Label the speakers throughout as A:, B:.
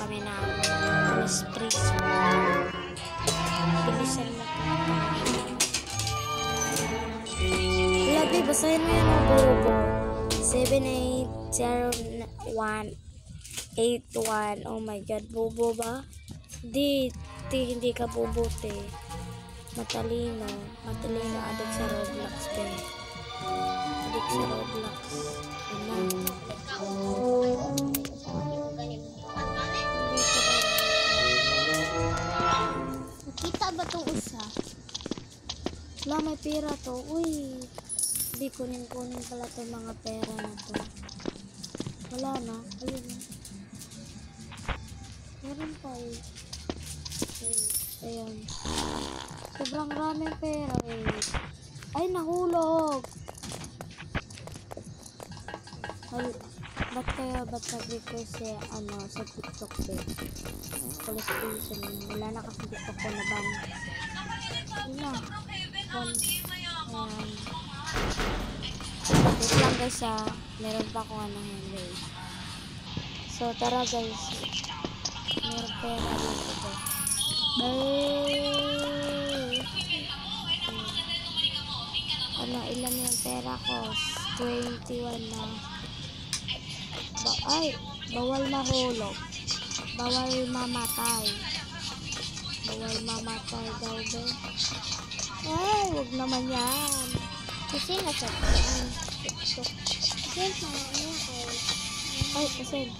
A: kami ng espresso. Bilisan mo. Labi, basahin mo yan ang bobo. 780181. Oh my god, bobo ba? Hindi ka bobo, te. Matalino, adik sa Roblox, te. Adik sa Roblox.
B: Nakita ba itong isa?
A: Wala, may pera to. Uy, hindi kunin pala itong mga pera na to. Wala na. Ayun na. Meron pa eh. Okay. Ayan. Sobrang raming pera eh. Ay, nahulog. Ay, ba't nag-request eh, sa TikTok eh. Police station. Wala na kasi TikTok ko na ban. Wala. Ayan. Wait lang guys meron pa akong hindi. So, tara guys. Meron pera dito ba? Ilan yung pera ko? 21 na. Bawal mahulog. Bawal mamatay. Bawal mamatay daw ba? Ay, wag naman yan.
B: Kasi nasa
A: kasi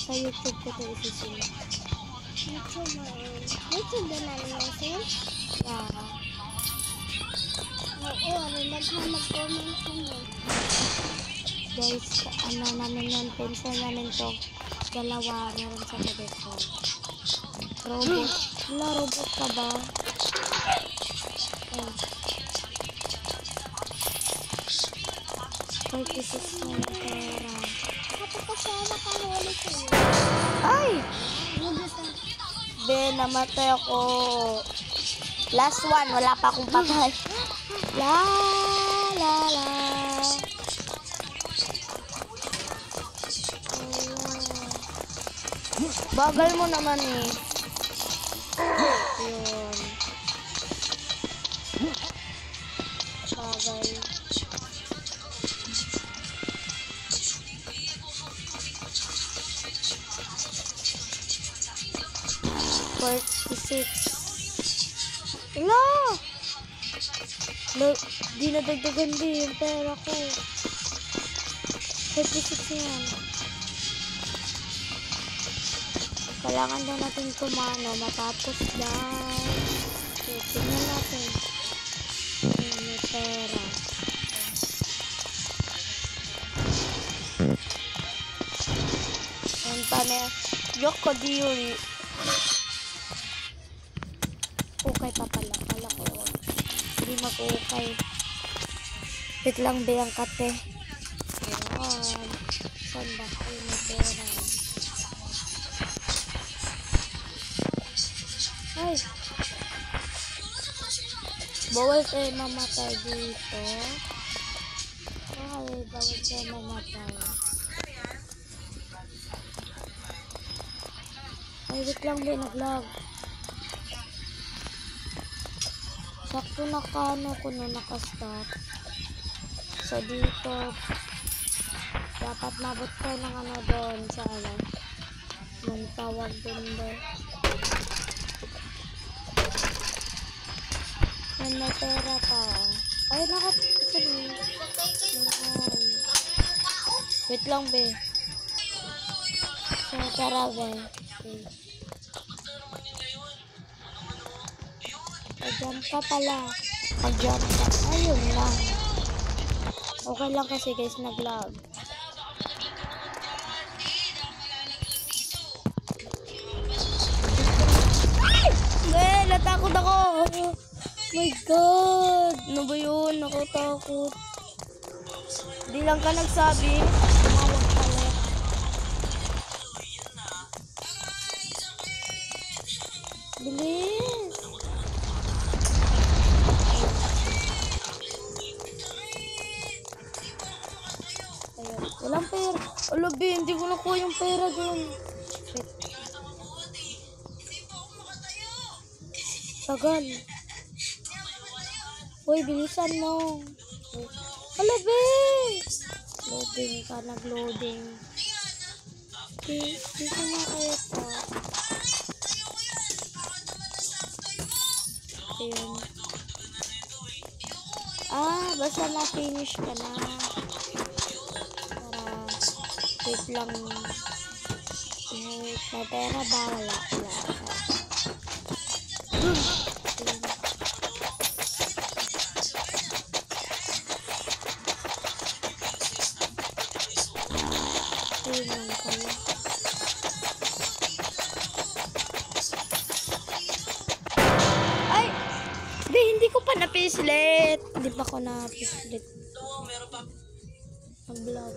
A: sa YouTube ko ito isisila.
B: YouTube ba namin natin?
A: Yeah.
B: Oo, mag-comment ko mo.
A: Guys, namin yan, pencil namin to. Dalawa, meron sa tabi ko. Robot. Wala, robot ka ba? Ay. 36 na yung pera.
B: Kapag kasama ka huli sa'yo.
A: Ay! Namatay ako. Last one, wala pa akong patay. La. Bagal mo naman eh. Yun. Bagal. Wala! Di nadagdagan din yung pera ko. 36 yan. Kailangan daw natin matapos daw. So, tingnan natin. May pera. Yan pa na. Yoko Diuri. Okay pa pala. Kala ko. Hindi mag-okay. Wait lang ba yung kate? Ayan. Saan ba? Ay, may pera. Ay. Bawal kayo mamatay dito. Ay, bawal kayo mamatay. Ay, wait lang ba? Nag-lag. Sakto naka-stop. So, dito, dapat mabot ko ng doon sa yung tawag doon ba. Yan, may pera pa. Ay, wait lang, be. So, tara, be. Okay. Mag-jump ka pala. Mag-jump ka. Ayun lang. Okay lang kasi guys, nag-lag. Natakot ako. Oh my God. Ano ba yun? Nakatakot. Di lang ka nagsabi. Tumawag pala. Bilis. Ayun. Walang pera. Alabi, hindi ko nakuha yung pera dun. Tagal. Uy, bilisan mo. Hala, be! Loading ka, nag-loading. Di ko na kaya pa. Ayun. Basta na-finish ka na. Para, wait lang. May pera ba? Wala. Ayun lang pala. Ay! Hindi ko pa napislit. Hindi pa ako napislit. Mag-vlog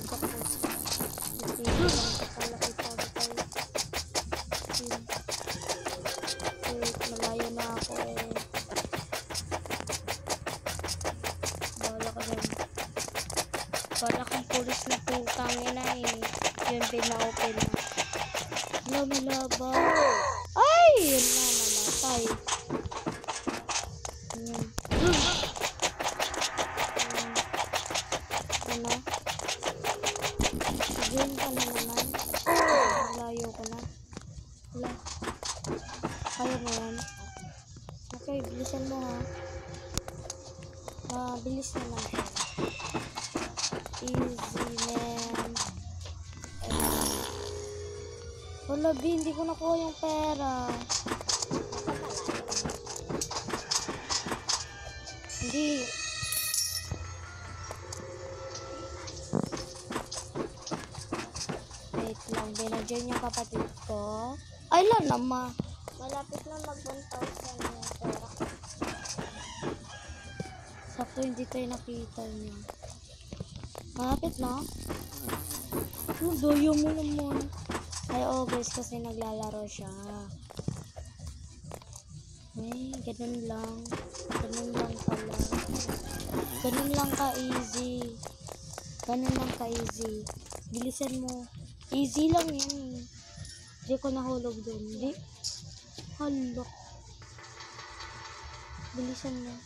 A: ako. Kasi lang ko pala itagtay. Wait, malayo na ako eh. Bala ka dyan. Bala kang pulis na putang ina eh. Yun pina-open na. Hello, may laba. Ay! Yun na, namatay. Ano? Sabihin ka na naman. Malayo ko na. Wala. Kaya mo yan. Okay, bilisan mo ha. Mabilis na lang. Easy, man. Wala, B. Hindi ko nakuha yung pera. Hindi. Wait lang. Binadyan yung kapatid ko. Ay, lang naman.
B: Malapit na mag-1,000 yung pera ko.
A: Sakto hindi tayo nakita niya. Malapit na? Doyo mo naman. Ay, guys, kasi naglalaro siya. Ay, ganun lang. Ganun lang pala. Ganun lang ka-easy. Ganun lang ka-easy. Bilisan mo. Easy lang yan. Hindi ko nahulog dun. Hindi. Hala. Bilisan mo.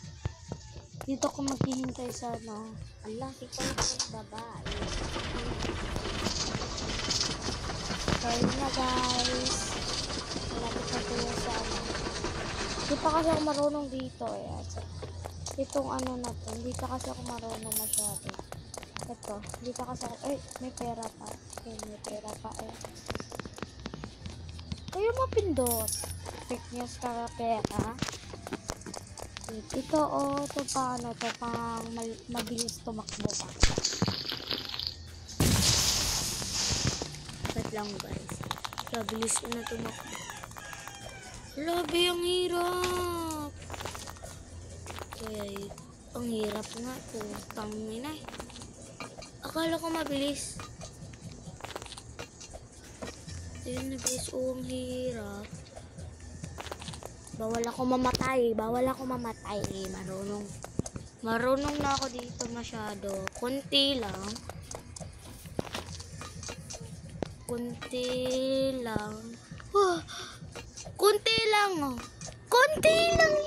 A: Dito ko maghihintay sa ano.
B: Allah, ikaw yung babae.
A: Sorry na guys. Malapit na tayo sa ano. Hindi pa kasi ako marunong dito eh. Itong ano na to. Hindi pa kasi ako marunong masyado. Ito. Hindi pa kasi ako. Ay, may pera pa. Ay, may pera pa eh. Kayo mapindot. Fake news ka pera. Ito ito pa ano. Ito pang mabilis tumakbo pa. Wait lang guys. Mabilis na tumakbo. Labi, ang hirap. Okay. Ang hirap nga. Putang ina eh. Akala ko mabilis. Ayun na guys. Ang hirap. Bawal ako mamatay. Marunong na ako dito masyado. Kunti lang. Kunti lang.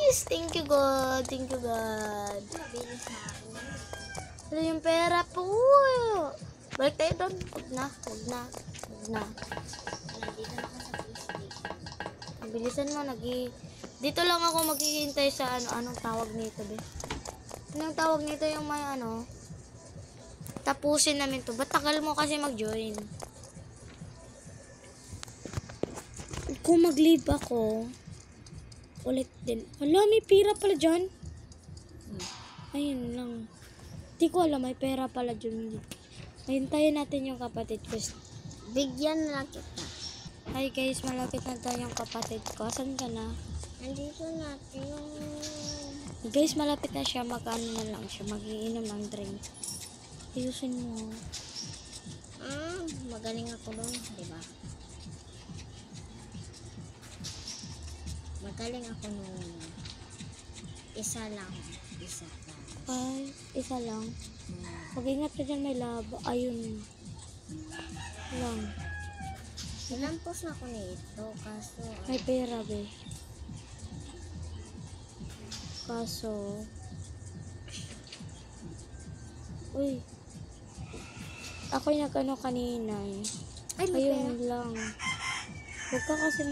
A: Yes. Thank you God.
B: Mabilis na ako.
A: Ano yung pera po? Balik tayo doon. Huwag na.
B: Nandito na ako sa Facebook.
A: Bilisan mo. Dito lang ako maghihintay sa anong tawag nito, be. Anong tawag nito yung may ano? Tapusin namin to. Ba't tagal mo kasi mag-join? Kung mag-leave ako, ulit din. Wala, may pera pala dyan. Ayun lang. Di ko alam, may pera pala dyan. Hintayin natin yung kapatid ko.
B: Bigyan na kita.
A: Hi guys, malapit na tayong kapatid ko. Asan ka na?
B: Nandito natin yung...
A: Guys, malapit na siya. Mag-ano na lang siya. Mag-iinom ng drink. Ayusin mo.
B: Magaling ako doon, di ba? Magaling ako noon. Isa lang.
A: Ay, isa lang. Mag-ingat ka dyan, may laba. Ayun. Lang.
B: Nilampos na ko nito, kaso...
A: May pera, be. Kaso... Uy. Ako yung nag-ano kanina eh.
B: Ay, may pera.
A: Ayun lang. Huwag ka kasi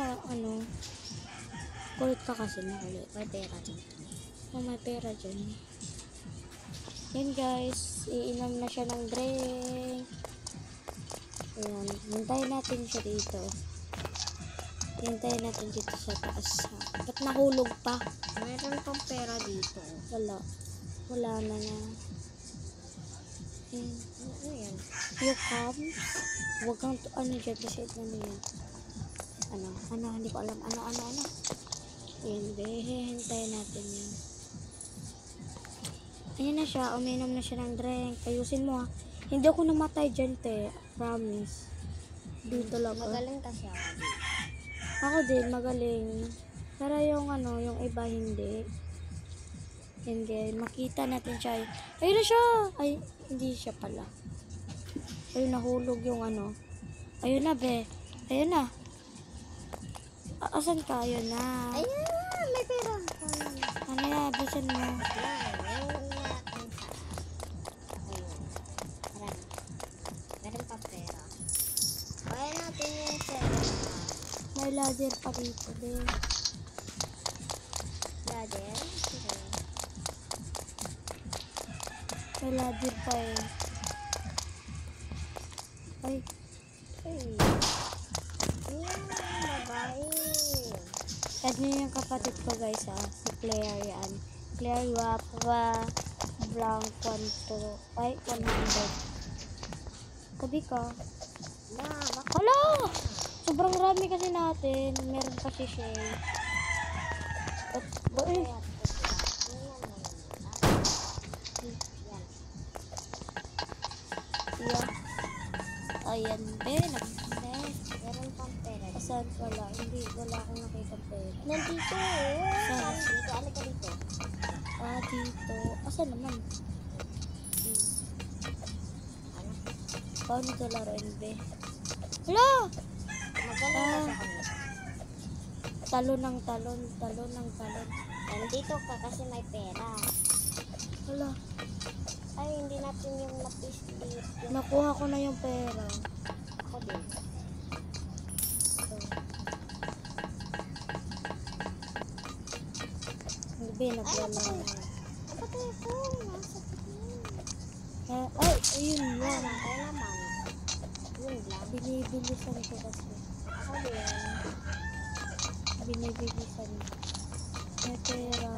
A: kulit ka kasi makulit.
B: May pera dito.
A: Oh, may pera dyan. Yan guys, iinom na siya ng drink. Ayan, hintayin natin siya dito. Hintayin natin dito sa taas. Ba't nahulog pa?
B: Mayroon pang pera dito.
A: Wala. Wala na na.
B: Ano yan?
A: You comes. Huwag kang, ano dyan, kasi ano yan. Ano, hindi ko alam. Ano. Hindi, hintayin natin yan. Ayan na siya, uminom na siya ng drink. Ayusin mo ha. Hindi ako namatay dyan, te. Promise. Dito lang.
B: Magaling kasi ako dito.
A: Ako din, magaling. Pero yung yung iba hindi. Hindi, makita natin siya. Ayun na siya! Ay, hindi siya pala. Ayun, nahulog yung Ayun na, be. Ayun na. Asan ka? Ayun na.
B: Ayan! May pera!
A: Ano yan? Bisan mo.
B: Meron pa pera. Kaya natin yung pera.
A: May ladder pa dito, be.
B: Ladder? Sige.
A: May ladder pa eh. Ay,
B: Ay. Ayan, babae.
A: add nyo yung kapatid ko guys ha. Si Claire yan. Claire Guapa Blanc 100. Tabi ka. Hala! Sobrang rami kasi natin. Meron pa si Shay. Yeah. Ayan, be.
B: Meron pang pera.
A: Asan? Wala. Hindi. Wala akong nakita pera.
B: Nandito.
A: Saan?
B: Dito. Ano ka dito?
A: Ah, dito. Asan naman?
B: Ano?
A: Paano ito laruin, be? Hala!
B: Magaling kasi ako nito.
A: Talon ng talon. Talon ng talon.
B: Nandito ka kasi may pera.
A: Hala.
B: Ay, hindi natin yung napis-lit.
A: Nakuha ko na yung pera.
B: Ako din.
A: Hindi, naglala.
B: Napatay ako. Nasa pagkain.
A: Ay, ayun
B: Ay,
A: yan.
B: naman naman. Yun lang.
A: Binibilisan ko kasi.
B: Ako din.
A: Binibilisan ko. May pera.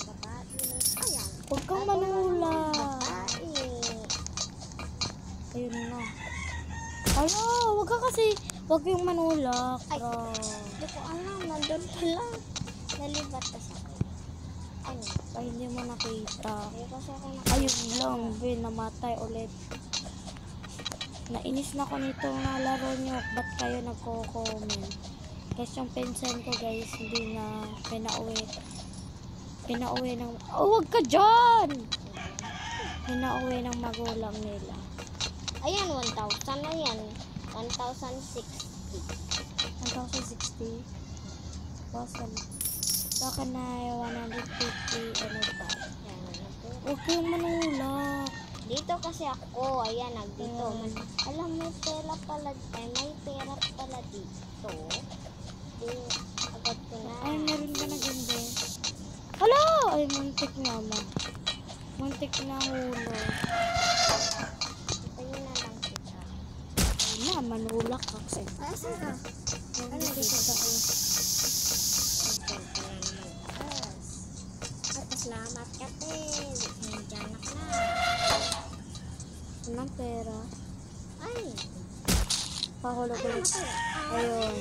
B: Babae. Ayan.
A: Huwag kang manula.
B: Babae.
A: Ayun na. Ano, huwag ka kasi. Huwag yung manulak.
B: Ay. Hindi ko alam. Nandun pala. Nalibat kasi ako. Ano?
A: Ay, hindi mo nakita.
B: Hindi kasi ako
A: Ayun lang, bin, namatay ulit. Nainis na ko nito na laro nyo. Ba't kayo nagko-comment? Kasi yung pinsan ko guys, hindi na pinauwi. Pinauwi ng... Oh, wag ka dyan! Pinauwi ng magulang nila.
B: Ayan, 1,000 na yan. 1,060.
A: 1,060. Wasal. Baka na 150. Ano ba?
B: Ayan, ano po.
A: Huwag kayong manulak.
B: Dito kasi ako, ayan, nagdito.
A: Ayan.
B: Alam, may pera pala, may pera pala dito. Di, agad ko na.
A: Ay, meron ka na ganda. Hala! Ay, muntik na ma. Muntik na hulo.
B: Itayin na lang kita.
A: Ay na, manulak ka kasi.
B: Ay, asan ka?
A: Ano dito sa
B: Ito pala naman taas. At salamat ka, te. Nandiyan na.
A: Anong pera?
B: Ay,
A: Pahulog
B: ay,
A: ulit.
B: namatay.
A: Ayun.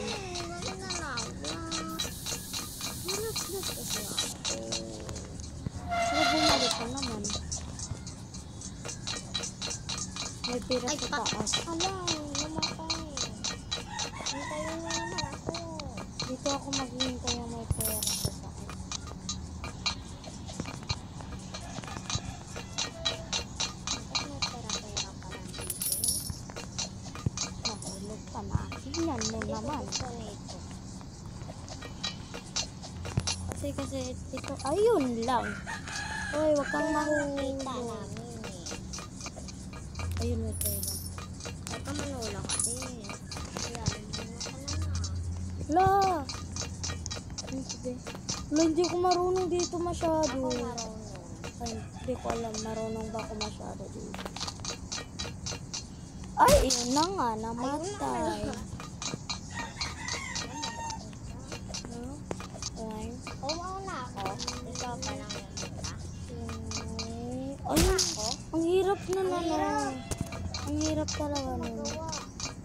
B: Hirap-hirap kasi ako.
A: Sige, bumalik ka naman. May pera
B: Ay,
A: sa
B: pa.
A: taas.
B: Alam, namatay. Hintayin mo naman ako.
A: Dito ako maghihintay yung may pera sa taas.
B: Bakit may pera-pera pa lang dito?
A: Nahulog pa. na. Tingnan mo
B: Hindi ko
A: naman.
B: gusto nito.
A: Kasi ito, ayun lang. Uy, wag kang
B: Kita
A: mahulog.
B: namin eh.
A: Ayun, ito lang.
B: Huwag ka manula kasi. Ayan, ano ka na na.
A: La! Ano sabi? La, hindi ko marunong dito masyado.
B: Ako marunong.
A: Ay, hindi ko alam. Marunong ba ako masyado dito? Ay, yun na nga. Namatay. No? Ay.
B: Umauna ako. Ikaw pa lang yung muna.
A: Ay,
B: Ako?
A: ang hirap na
B: Ang
A: na.
B: hirap.
A: Ang hirap talaga nun.
B: Magawa.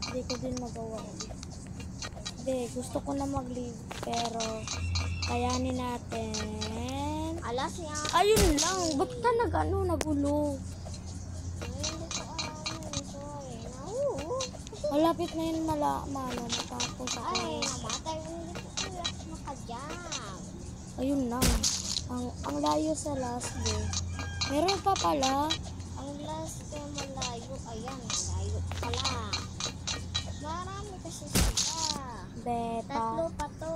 A: Hindi ko din magawa. Hindi, gusto ko na mag-leave. Pero, kayanin natin.
B: Alas niya.
A: Ayun lang. Ba't ka nagulo?
B: Ay, hindi ko alam. Sorry. Nahu.
A: Malapit na yun matapos ako.
B: Ay, namatay. Hindi ko kaya makajam.
A: Ayun lang. Ang layo sa last day. Meron pa pala.
B: Ang last ko malayo. Ayan, malayo pala. Marami kasi sila.
A: Beta.
B: Tatlo pa to.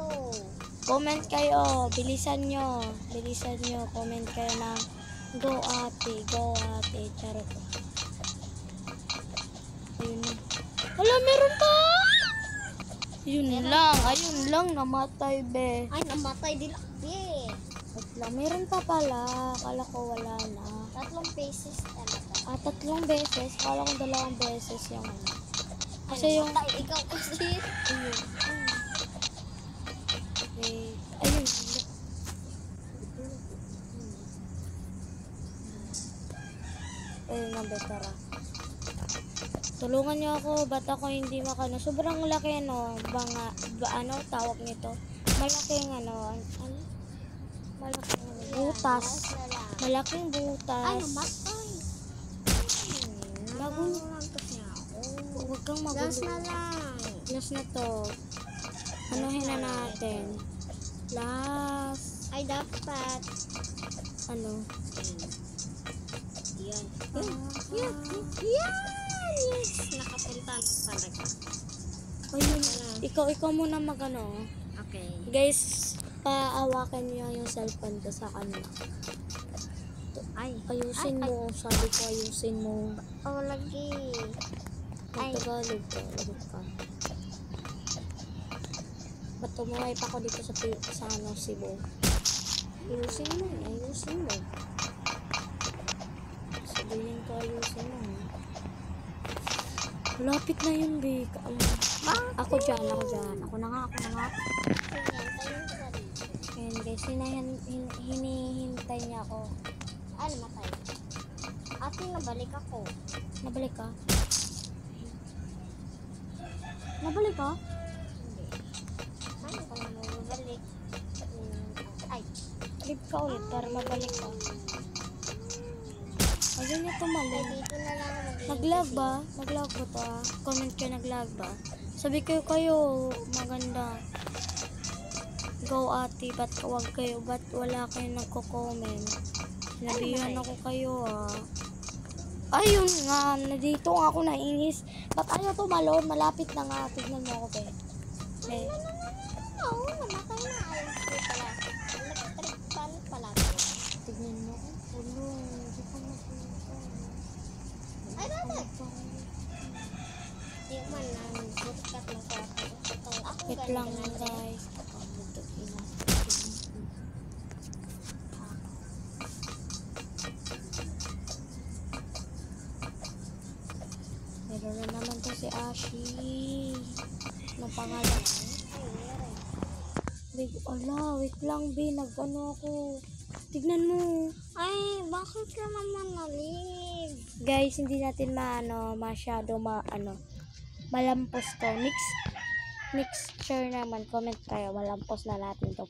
A: Comment kayo. Bilisan nyo. Comment kayo ng go ate. Charot. Ayun na. Wala, meron pa! Ayun lang. Namatay, be.
B: Ay, namatay din ako eh.
A: Wait lang. Meron pa pala. Akala ko wala na.
B: 3 pieces talaga.
A: 3 beses. Akala ko 2 beses yung ano. Kasi
B: Ay,
A: yung...
B: namatay. Ikaw kasi.
A: Ayun. Okay. Ayun. Ayun na, betara. Tulungan niyo ako. Ba't ako hindi makano? Sobrang laki, no? Ano tawag nito? Malaking, ano? Malaking butas.
B: Last na lang.
A: Malaking
B: Ay,
A: butas.
B: namatay.
A: Magulo.
B: Nagulantos niya ako.
A: Huwag kang
B: Last
A: magulo.
B: na lang.
A: Last na to. Anuhin na natin. Last.
B: Ay, dapat.
A: Ano?
B: Yan.
A: Yan.
B: Yes! Nakapunta na talaga.
A: Ayun. Ikaw muna magano.
B: Okay.
A: Guys, paawakan niyo yung cellphone ko sa kanila.
B: Ay.
A: Ayusin mo. Sabi ko ayusin mo.
B: Oh, lagi. Ay.
A: Magtagalog ka. Lagot ka. Ba't tumuhay pa ako dito sa ano, Cebu? Ayusin mo. Sabihin ko ayusin mo. Malapit na yun, Big. Ako dyan. Ako na nga.
B: Sige, tayo sa dito.
A: Ayan guys, hinihintay niya ako.
B: Ay, namatay. Ate, nabalik ako.
A: Nabalik ka?
B: Hindi. Ano ko na mabalik? Ay.
A: Leave ka ulit para mabalik ka. Ayun niya
B: Ay,
A: tumalon.
B: dito na lang mag-iintay
A: Nag-lag
B: sila.
A: ba? Nag-lag ba to? Comment kayo nag-lag ba? Sabi kayo maganda. Go ate, ba't wala kayo nagko-comment? Sinabihan ako kayo Ayun nga, nandito nga ako nainis. Ba't ayaw tumalon? Malapit na nga. Tignan mo ako, be. Eh,
B: Oo, namatay na. Ayun ko pala. Electric fan pala to.
A: tignan mo. Ulo, hindi ko makita.
B: Ay, bakit? Di man lang. Butkat ng kwarto. Ako
A: Wait
B: ganun
A: lang,
B: na
A: guys. Meron na naman to si Ashi. Anong pangalan?
B: Ay, meron.
A: Big, wait lang, be. Nag-ano ako. Tignan mo.
B: Ay, bakit ka naman na-leave?
A: Guys, hindi natin masyado malampos to. Next share naman, comment kayo. Malampos na natin to.